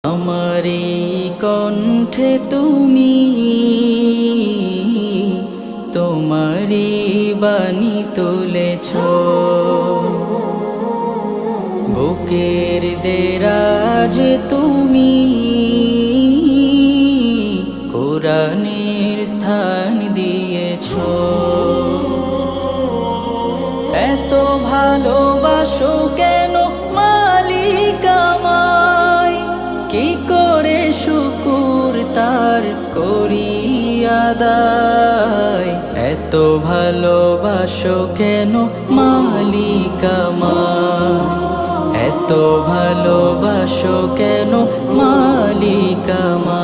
আমারি কণ্ঠে তুমি তোমারি বাণী তুলেছ, বুকের দেরাজ তুমি কোরআনের স্থান দিয়েছ। এত ভালোবাসো কেন মালিক আমায়, কি করে শুকুর তার করি আদায়। এত ভালোবাসো কেন মালিক আমায়, এত ভালোবাসো কেন মালিক আমায়।